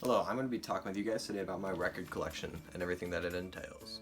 Hello, I'm going to be talking with you guys today about my record collection and everything that it entails.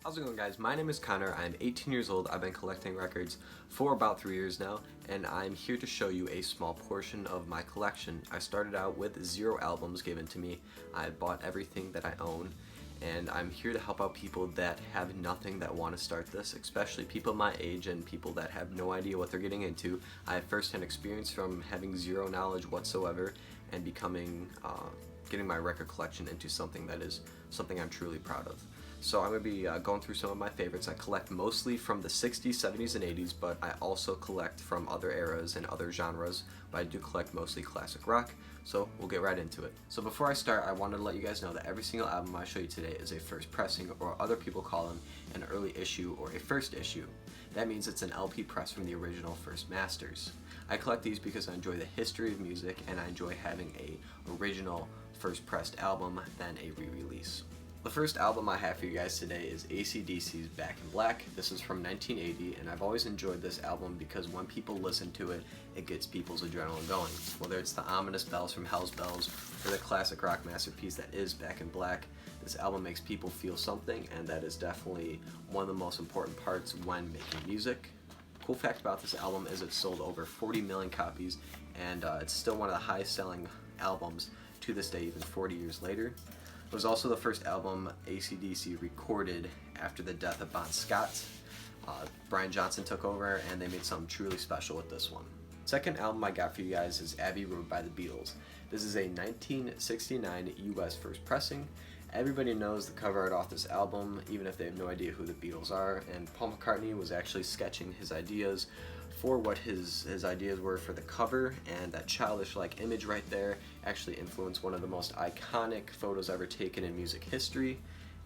How's it going, guys? My name is Connor. I'm 18 years old. I've been collecting records for about 3 years now, and I'm here to show you a small portion of my collection. I started out with 0 albums given to me. I bought everything that I own, and I'm here to help out people that have nothing that want to start this, especially people my age and people that have no idea what they're getting into. I have first-hand experience from having 0 knowledge whatsoever and getting my record collection into something that is something I'm truly proud of. So I'm going to be going through some of my favorites. I collect mostly from the 60s, 70s, and 80s, but I also collect from other eras and other genres, but I do collect mostly classic rock, so we'll get right into it. So before I start, I wanted to let you guys know that every single album I show you today is a first pressing, or other people call them an early issue or a first issue. That means it's an LP press from the original first masters. I collect these because I enjoy the history of music and I enjoy having a original first pressed album than a re-release. The first album I have for you guys today is AC/DC's Back in Black. This is from 1980, and I've always enjoyed this album because when people listen to it, it gets people's adrenaline going. Whether it's the ominous bells from Hell's Bells or the classic rock masterpiece that is Back in Black, this album makes people feel something, and that is definitely one of the most important parts when making music. Cool fact about this album is it sold over 40 million copies, and it's still one of the highest selling albums to this day, even 40 years later. It was also the first album AC/DC recorded after the death of Bon Scott. Brian Johnson took over and they made something truly special with this one. Second album I got for you guys is Abbey Road by the Beatles. This is a 1969 US first pressing. Everybody knows the cover art off this album, even if they have no idea who the Beatles are, and Paul McCartney was actually sketching his ideas for what his ideas were for the cover, and that childish-like image right there actually influenced one of the most iconic photos ever taken in music history.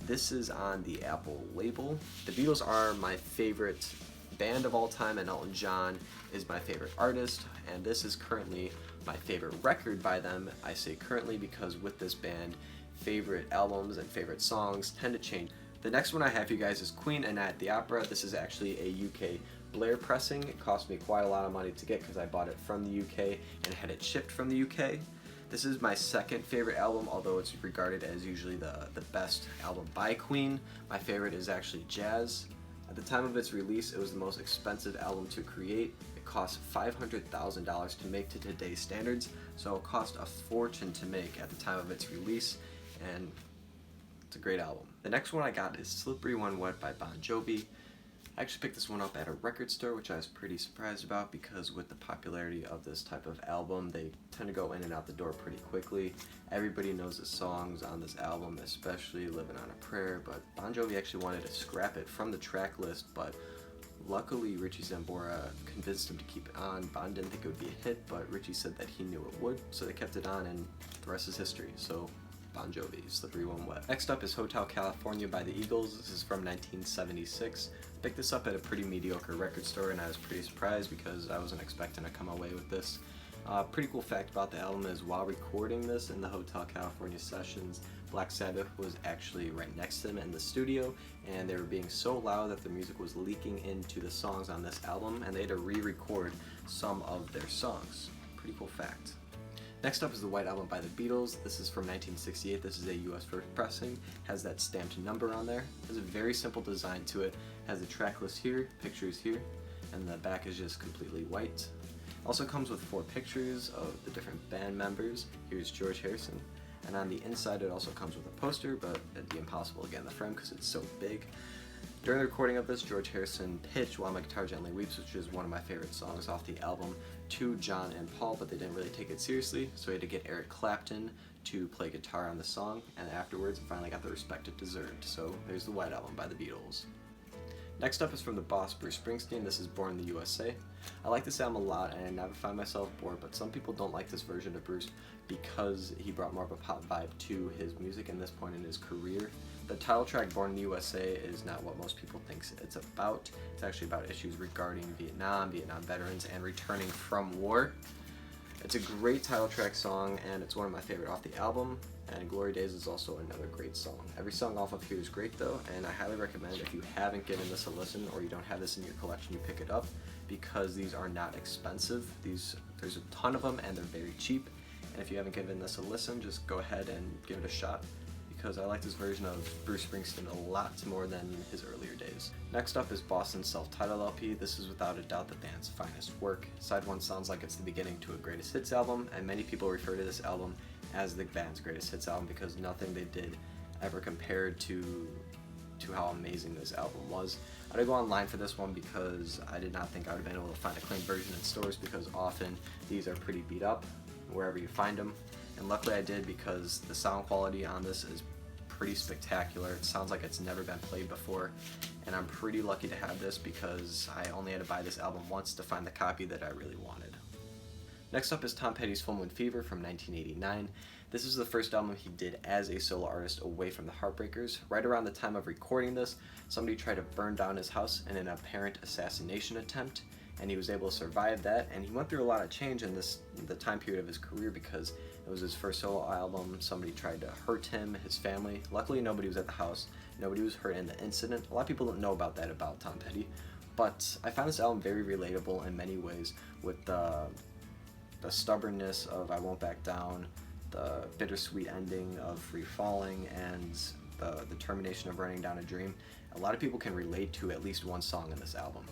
This is on the Apple label. The Beatles are my favorite band of all time, and Elton John is my favorite artist, and this is currently my favorite record by them. I say currently because with this band, favorite albums and favorite songs tend to change. The next one I have for you guys is Queen and Night at the Opera. This is actually a UK Blair pressing. It cost me quite a lot of money to get because I bought it from the UK and had it shipped from the UK. This is my second favorite album, although it's regarded as usually the best album by Queen. My favorite is actually Jazz. At the time of its release, it was the most expensive album to create. It cost $500,000 to make to today's standards, so it cost a fortune to make at the time of its release, and it's a great album. The next one I got is Slippery When Wet by Bon Jovi. I actually picked this one up at a record store, which I was pretty surprised about because with the popularity of this type of album, they tend to go in and out the door pretty quickly. Everybody knows the songs on this album, especially Living on a Prayer, but Bon Jovi actually wanted to scrap it from the track list, but luckily Richie Sambora convinced him to keep it on. Bon didn't think it would be a hit, but Richie said that he knew it would, so they kept it on, and the rest is history. So Bon Jovi, Slippery When Wet. Next up is Hotel California by the Eagles. This is from 1976. I picked this up at a pretty mediocre record store and I was pretty surprised because I wasn't expecting to come away with this. Pretty cool fact about the album is while recording this in the Hotel California sessions, Black Sabbath was actually right next to them in the studio, and they were being so loud that the music was leaking into the songs on this album, and they had to re-record some of their songs. Pretty cool fact. Next up is the White Album by the Beatles. This is from 1968. This is a US first pressing. Has that stamped number on there. Has a very simple design to it. Has the track list here, pictures here, and the back is just completely white. Also comes with 4 pictures of the different band members. Here's George Harrison. And on the inside it also comes with a poster, but it'd be impossible to get in the frame because it's so big. During the recording of this, George Harrison pitched While My Guitar Gently Weeps, which is one of my favorite songs off the album, to John and Paul, but they didn't really take it seriously, so he had to get Eric Clapton to play guitar on the song, and afterwards it finally got the respect it deserved. So there's the White Album by the Beatles. Next up is from the boss, Bruce Springsteen. This is Born in the USA. I like this album a lot and I never find myself bored, but some people don't like this version of Bruce because he brought more of a pop vibe to his music in this point in his career. The title track, Born in the USA, is not what most people think it's about. It's actually about issues regarding Vietnam veterans, and returning from war. It's a great title track song, and it's one of my favorite off the album, and Glory Days is also another great song. Every song off of here is great though, and I highly recommend if you haven't given this a listen or you don't have this in your collection, you pick it up because these are not expensive. There's a ton of them and they're very cheap, and if you haven't given this a listen, just go ahead and give it a shot, because I like this version of Bruce Springsteen a lot more than his earlier days. Next up is Boston's self-titled LP. This is without a doubt the band's finest work. Side 1 sounds like it's the beginning to a greatest hits album, and many people refer to this album as the band's greatest hits album because nothing they did ever compared to how amazing this album was. I had to go online for this one because I did not think I would have been able to find a clean version in stores, because often these are pretty beat up wherever you find them. And luckily I did, because the sound quality on this is pretty spectacular. It sounds like it's never been played before, and I'm pretty lucky to have this because I only had to buy this album once to find the copy that I really wanted. Next up is Tom Petty's Full Moon Fever from 1989. This is the first album he did as a solo artist away from the Heartbreakers. Right around the time of recording this, somebody tried to burn down his house in an apparent assassination attempt, and he was able to survive that, and he went through a lot of change in the time period of his career because it was his first solo album. Somebody tried to hurt him, his family. Luckily nobody was at the house, nobody was hurt in the incident. A lot of people don't know about that about Tom Petty, but I found this album very relatable in many ways, with the stubbornness of I Won't Back Down, the bittersweet ending of Free Falling, and the termination of Running Down a Dream. A lot of people can relate to at least one song in this album.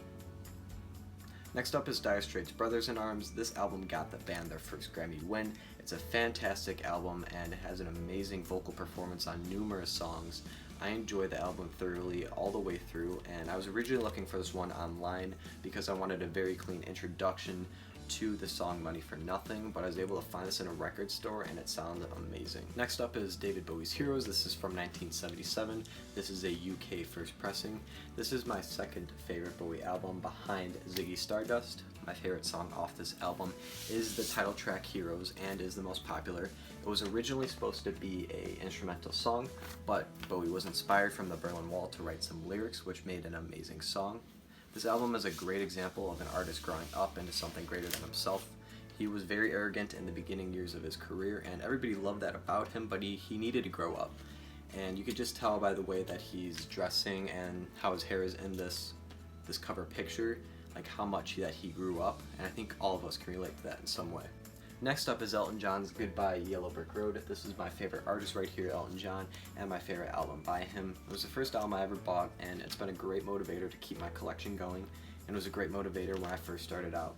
Next up is Dire Straits' Brothers in Arms. This album got the band their first Grammy win. It's a fantastic album and it has an amazing vocal performance on numerous songs. I enjoy the album thoroughly all the way through, and I was originally looking for this one online because I wanted a very clean introduction to the song Money for Nothing, but I was able to find this in a record store and it sounded amazing. Next up is David Bowie's Heroes. This is from 1977. This is a UK first pressing. This is my second favorite Bowie album behind Ziggy Stardust. My favorite song off this album is the title track Heroes, and is the most popular. It was originally supposed to be an instrumental song, but Bowie was inspired from the Berlin Wall to write some lyrics, which made an amazing song. This album is a great example of an artist growing up into something greater than himself. He was very arrogant in the beginning years of his career, and everybody loved that about him, but he needed to grow up. And you could just tell by the way that he's dressing and how his hair is in this cover picture, like how much that he grew up, and I think all of us can relate to that in some way. Next up is Elton John's Goodbye Yellow Brick Road. This is my favorite artist right here, Elton John, and my favorite album by him. It was the first album I ever bought, and it's been a great motivator to keep my collection going, and it was a great motivator when I first started out.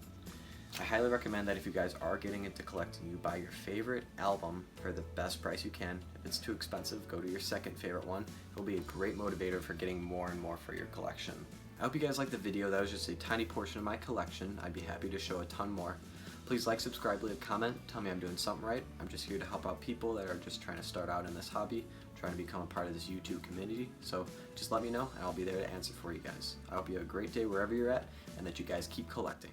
I highly recommend that if you guys are getting into collecting, you buy your favorite album for the best price you can. If it's too expensive, go to your second favorite one. It'll be a great motivator for getting more and more for your collection. I hope you guys liked the video. That was just a tiny portion of my collection. I'd be happy to show a ton more. Please like, subscribe, leave a comment, tell me I'm doing something right. I'm just here to help out people that are just trying to start out in this hobby, trying to become a part of this YouTube community. So just let me know and I'll be there to answer for you guys. I hope you have a great day wherever you're at, and that you guys keep collecting.